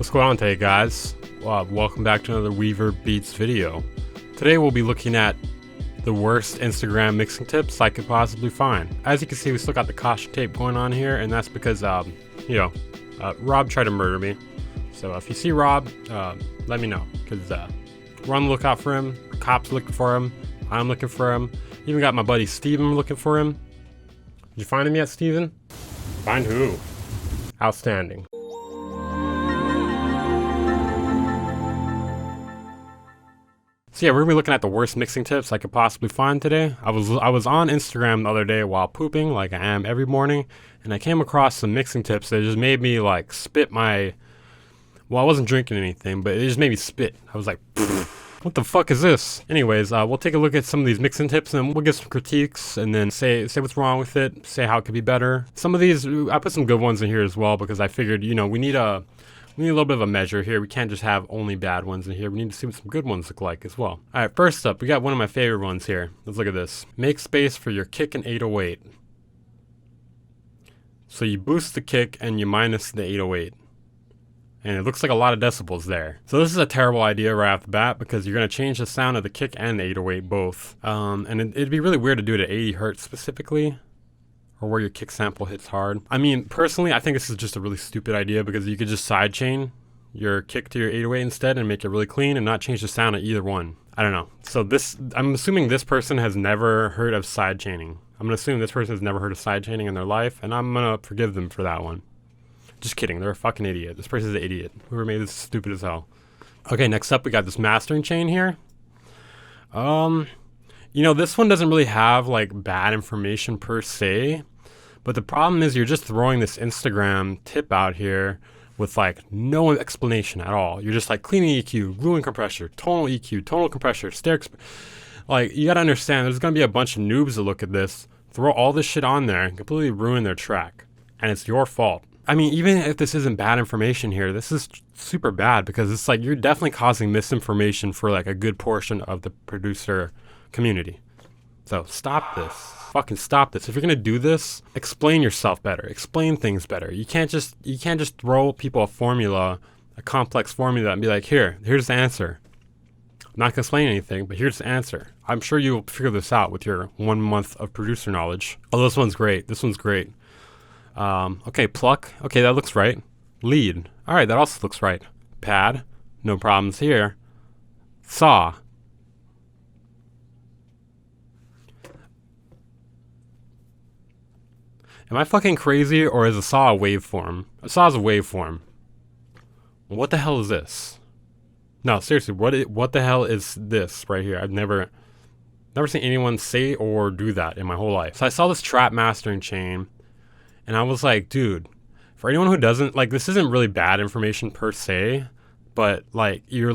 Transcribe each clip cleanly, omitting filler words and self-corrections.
What's going on today, guys? Welcome back to another Weaver Beats video. Today we'll be looking at the worst Instagram mixing tips I could possibly find. As you can see, we still got the caution tape going on here, and that's because, Rob tried to murder me. So if you see Rob, let me know, because we're on the lookout for him. The cops are looking for him. I'm looking for him. Even got my buddy Steven looking for him. Did you find him yet, Steven? Find who? Outstanding. So yeah, we're gonna be looking at the worst mixing tips I could possibly find today. I was on Instagram the other day while pooping, like I am every morning, and I came across some mixing tips that just made me like spit my. Well, I wasn't drinking anything, but it just made me spit. I was like, what the fuck is this? Anyways, we'll take a look at some of these mixing tips and we'll give some critiques and then say what's wrong with it, say how it could be better. Some of these, I put some good ones in here as well because I figured, we need a little bit of a measure here. We can't just have only bad ones in here. We need to see what some good ones look like as well. All right, first up, we got one of my favorite ones here. Let's look at this. Make space for your kick and 808. So you boost the kick and you minus the 808. And it looks like a lot of decibels there. So this is a terrible idea right off the bat because you're going to change the sound of the kick and the 808 both. And it'd be really weird to do it at 80 hertz specifically, or where your kick sample hits hard. I mean, personally, I think this is just a really stupid idea because you could just sidechain your kick to your 808 instead and make it really clean and not change the sound of either one. I don't know. So I'm assuming this person has never heard of sidechaining. I'm going to assume this person has never heard of sidechaining in their life, and I'm going to forgive them for that one. Just kidding, they're a fucking idiot. This person's an idiot. Whoever made this is stupid as hell. Okay, next up we got this mastering chain here. This one doesn't really have like bad information per se, but the problem is you're just throwing this Instagram tip out here with like no explanation at all. You're just like cleaning EQ, gluing compressor, tonal EQ, tonal compressor, like you gotta understand there's gonna be a bunch of noobs that look at this, throw all this shit on there and completely ruin their track. And it's your fault. I mean, even if this isn't bad information here, this is super bad because it's like you're definitely causing misinformation for like a good portion of the producer community. So stop this. Fucking stop this. If you're gonna do this, explain yourself better. Explain things better. You can't just throw people a complex formula and be like, here's the answer. I'm not gonna explain anything, but here's the answer. I'm sure you'll figure this out with your 1 month of producer knowledge. Oh, this one's great. This one's great. Okay, pluck. Okay, that looks right. Lead. All right, that also looks right. Pad. No problems here. Saw. Am I fucking crazy, or is a saw a waveform? A saw is a waveform. What the hell is this? No, seriously, what the hell is this right here? I've never seen anyone say or do that in my whole life. So I saw this trap mastering chain. And I was like, dude, for anyone who doesn't, like, this isn't really bad information per se, but like, you're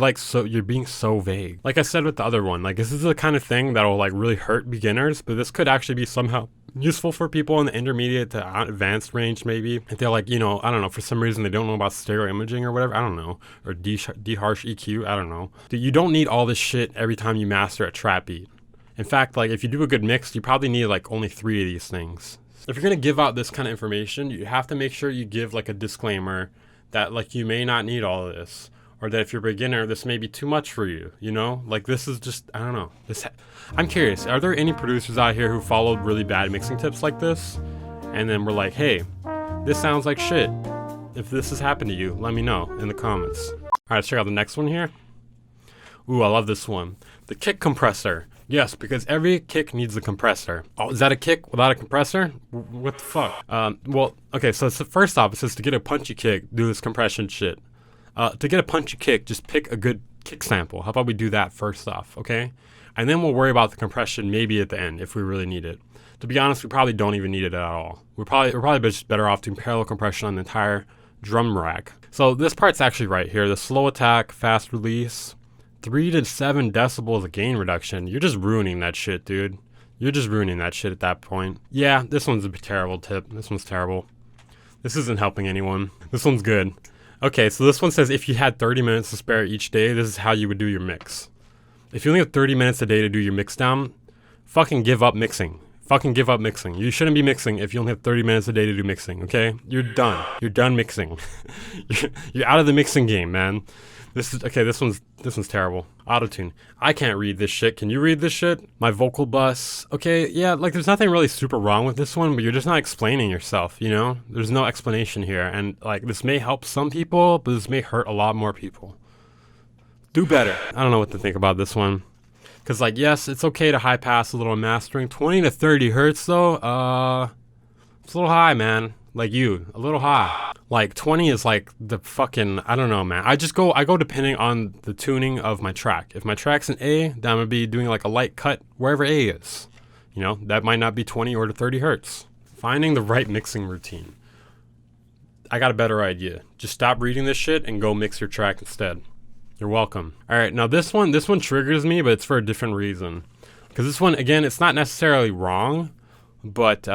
being so vague. Like I said with the other one, like this is the kind of thing that'll like really hurt beginners, but this could actually be somehow useful for people in the intermediate to advanced range maybe. If they're like, I don't know, for some reason they don't know about stereo imaging or whatever, I don't know, or D-harsh EQ, I don't know. Dude, you don't need all this shit every time you master a trap beat. In fact, like if you do a good mix, you probably need like only 3 of these things. If you're going to give out this kind of information, you have to make sure you give like a disclaimer that like you may not need all of this, or that if you're a beginner, this may be too much for you, Like this is just, I don't know. I'm curious, are there any producers out here who followed really bad mixing tips like this? And then were like, hey, this sounds like shit. If this has happened to you, let me know in the comments. All right, let's check out the next one here. Ooh, I love this one. The kick compressor. Yes, because every kick needs a compressor. Oh, is that a kick without a compressor? What the fuck? Well, okay, so first off, it says to get a punchy kick, do this compression shit. To get a punchy kick, just pick a good kick sample. How about we do that first off, okay? And then we'll worry about the compression maybe at the end if we really need it. To be honest, we probably don't even need it at all. We're probably just better off doing parallel compression on the entire drum rack. So this part's actually right here. The slow attack, fast release. 3 to 7 decibels of gain reduction. You're just ruining that shit, dude. You're just ruining that shit at that point. Yeah, this one's a terrible tip. This one's terrible. This isn't helping anyone. This one's good. Okay, so this one says if you had 30 minutes to spare each day, this is how you would do your mix. If you only have 30 minutes a day to do your mix down, fucking give up mixing. Fucking give up mixing. You shouldn't be mixing if you only have 30 minutes a day to do mixing, okay? You're done. You're done mixing. You're out of the mixing game, man. This one's terrible. Autotune. I can't read this shit. Can you read this shit? My vocal bus. Okay, yeah, like there's nothing really super wrong with this one, but you're just not explaining yourself, you know? There's no explanation here, and like this may help some people, but this may hurt a lot more people. Do better. I don't know what to think about this one. Cause like, yes, it's okay to high pass a little mastering. 20 to 30 hertz though, it's a little high, man. Like a little high. Like 20 is like the fucking, I don't know, man. I go depending on the tuning of my track. If my track's an A, then I'm gonna be doing like a light cut wherever A is. You know, that might not be 20 or to 30 hertz. Finding the right mixing routine. I got a better idea. Just stop reading this shit and go mix your track instead. You're welcome. All right, now this one triggers me, but it's for a different reason. Because this one, again, it's not necessarily wrong, but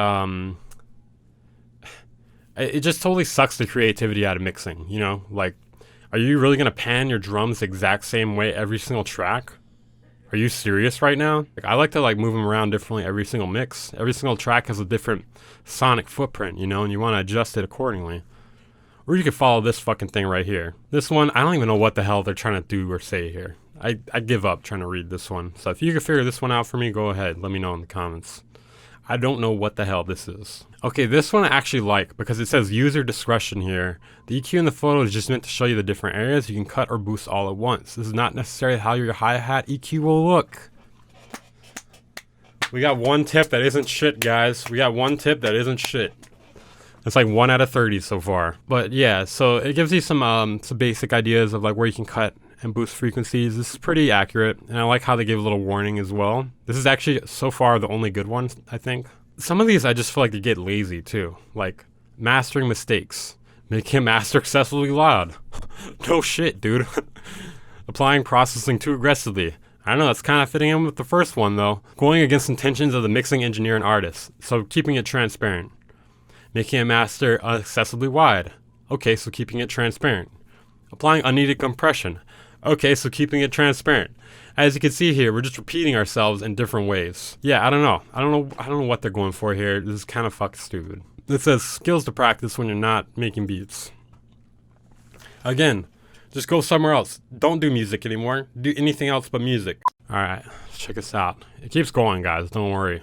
it just totally sucks the creativity out of mixing, you know? Like, are you really gonna pan your drums the exact same way every single track? Are you serious right now? Like, I like to like move them around differently every single mix. Every single track has a different sonic footprint, you know, and you want to adjust it accordingly. Or you could follow this fucking thing right here. This one, I don't even know what the hell they're trying to do or say here. I give up trying to read this one. So if you can figure this one out for me, go ahead. Let me know in the comments. I don't know what the hell this is. Okay, this one I actually like because it says user discretion here. The EQ in the photo is just meant to show you the different areas you can cut or boost all at once. This is not necessarily how your hi-hat EQ will look. We got one tip that isn't shit, guys. We got one tip that isn't shit. It's like 1 out of 30 so far. But yeah, so it gives you some basic ideas of like where you can cut and boost frequencies. This is pretty accurate, and I like how they give a little warning as well. This is actually so far the only good one, I think. Some of these I just feel like they get lazy too. Like mastering mistakes. Making a master excessively loud. No shit, dude. Applying processing too aggressively. I don't know, that's kind of fitting in with the first one though. Going against intentions of the mixing engineer and artist. So keeping it transparent. Making a master excessively wide. Okay, so keeping it transparent. Applying unneeded compression. Okay, so keeping it transparent. As you can see here, we're just repeating ourselves in different ways. Yeah, I don't know what they're going for here. This is kind of fucking stupid. It says skills to practice when you're not making beats. Again, just go somewhere else. Don't do music anymore. Do anything else but music. Alright, check this out. It keeps going, guys. Don't worry.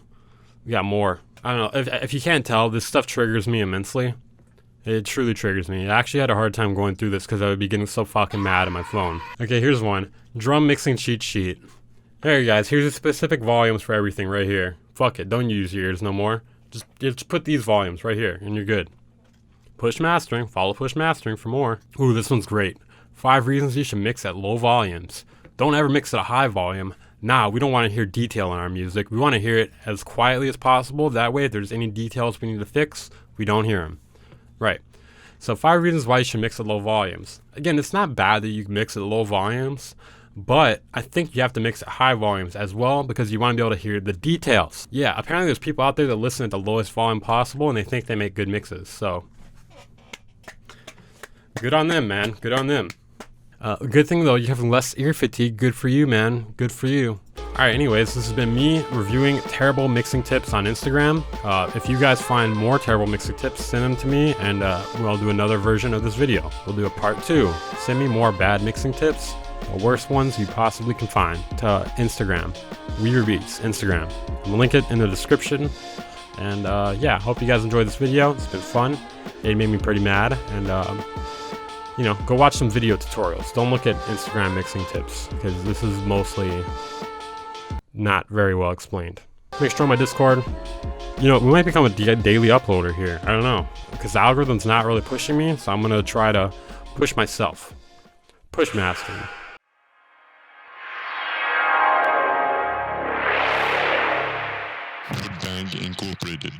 We got more. I don't know, if you can't tell, this stuff triggers me immensely. It truly triggers me. I actually had a hard time going through this because I would be getting so fucking mad at my phone. Okay, here's one. Drum mixing cheat sheet. There you guys, here's the specific volumes for everything right here. Fuck it, don't use your ears no more. Just put these volumes right here and you're good. Push mastering, follow push mastering for more. Ooh, this one's great. 5 reasons you should mix at low volumes. Don't ever mix at a high volume. Nah, we don't want to hear detail in our music. We want to hear it as quietly as possible. That way, if there's any details we need to fix, we don't hear them. Right. So 5 reasons why you should mix at low volumes. Again, it's not bad that you mix at low volumes, but I think you have to mix at high volumes as well because you want to be able to hear the details. Yeah, apparently there's people out there that listen at the lowest volume possible and they think they make good mixes. So good on them, man. Good on them. Good thing though, you have less ear fatigue. Good for you, man. Good for you. Alright, anyways, this has been me reviewing terrible mixing tips on Instagram. If you guys find more terrible mixing tips, send them to me and we'll do another version of this video. We'll do a part 2. Send me more bad mixing tips, the worst ones you possibly can find, to Instagram. Weird Beats, Instagram. I'm gonna link it in the description. And yeah, hope you guys enjoyed this video. It's been fun. It made me pretty mad. And you know, go watch some video tutorials. Don't look at Instagram mixing tips because this is mostly not very well explained. Make sure on my Discord. You know, we might become a daily uploader here. I don't know, because the algorithm's not really pushing me, so I'm gonna try to push myself. Push mastering. Bang Incorporated.